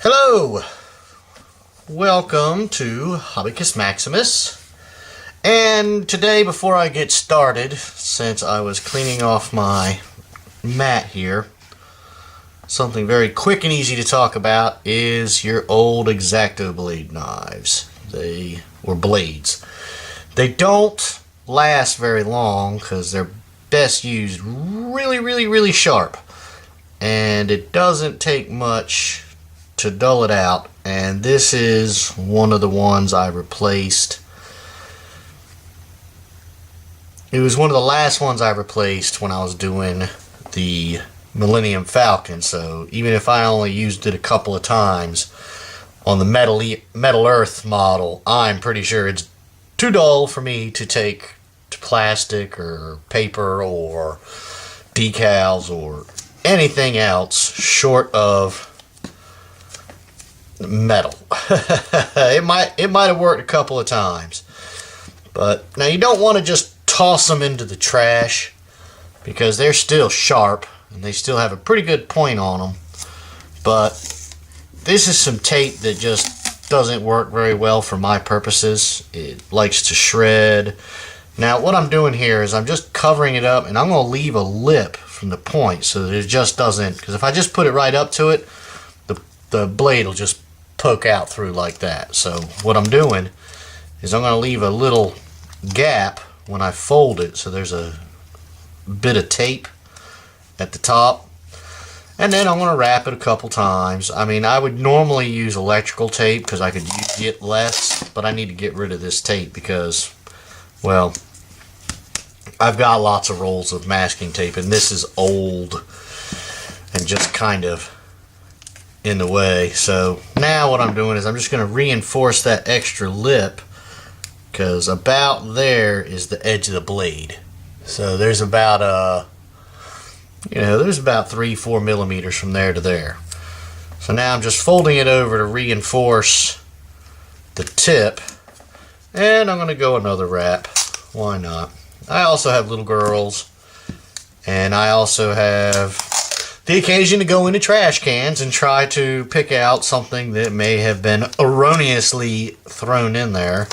Hello! Welcome to Hobbicus Maximus. And today, before I get started, since I was cleaning off my mat here, something very quick and easy to talk about is your old X-Acto blade knives. Or blades. They don't last very long because they're best used really sharp. And it doesn't take much to dull it out, and this is one of the ones I replaced. It was one of the last ones I replaced when I was doing the Millennium Falcon, so even if I only used it a couple of times on the Metal Earth model, I'm pretty sure it's too dull for me to take to plastic or paper or decals or anything else short of metal. it might have worked a couple of times, but now you don't want to just toss them into the trash because they're still sharp and they still have a pretty good point on them. But this is some tape that just doesn't work very well for my purposes. It likes to shred. Now what I'm doing here is I'm just covering it up, and I'm going to leave a lip from the point so that it just doesn't, because if I just put it right up to it, the blade will just poke out through like that. So what I'm doing is I'm going to leave a little gap when I fold it, so there's a bit of tape at the top, and then I'm going to wrap it a couple times. I mean, I would normally use electrical tape because I could use it less, but I need to get rid of this tape because, well, I've got lots of rolls of masking tape, and this is old and just kind of in the way. So now what I'm doing is I'm just going to reinforce that extra lip, because about there is the edge of the blade. So there's about there's about 3-4 millimeters from there to there. So now I'm just folding it over to reinforce the tip, and I'm going to go another wrap. Why not? I also have little girls, and I also have the occasion to go into trash cans and try to pick out something that may have been erroneously thrown in there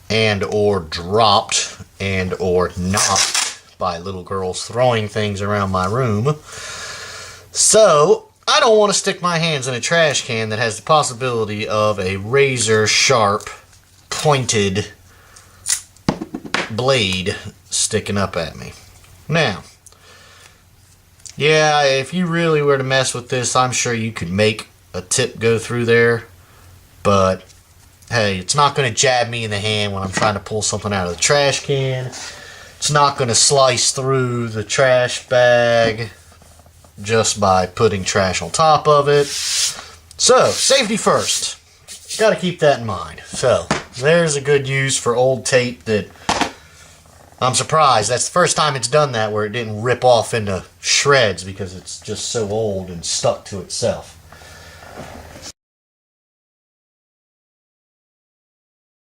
and or dropped and or knocked by little girls throwing things around my room. So I don't want to stick my hands in a trash can that has the possibility of a razor sharp pointed blade sticking up at me. Now, yeah, if you really were to mess with this, I'm sure you could make a tip go through there, but hey, it's not going to jab me in the hand when I'm trying to pull something out of the trash can. It's not going to slice through the trash bag just by putting trash on top of it. So, safety first. Got to keep that in mind. So, there's a good use for old tape that I'm surprised. That's the first time it's done that, where it didn't rip off into shreds because it's just so old and stuck to itself.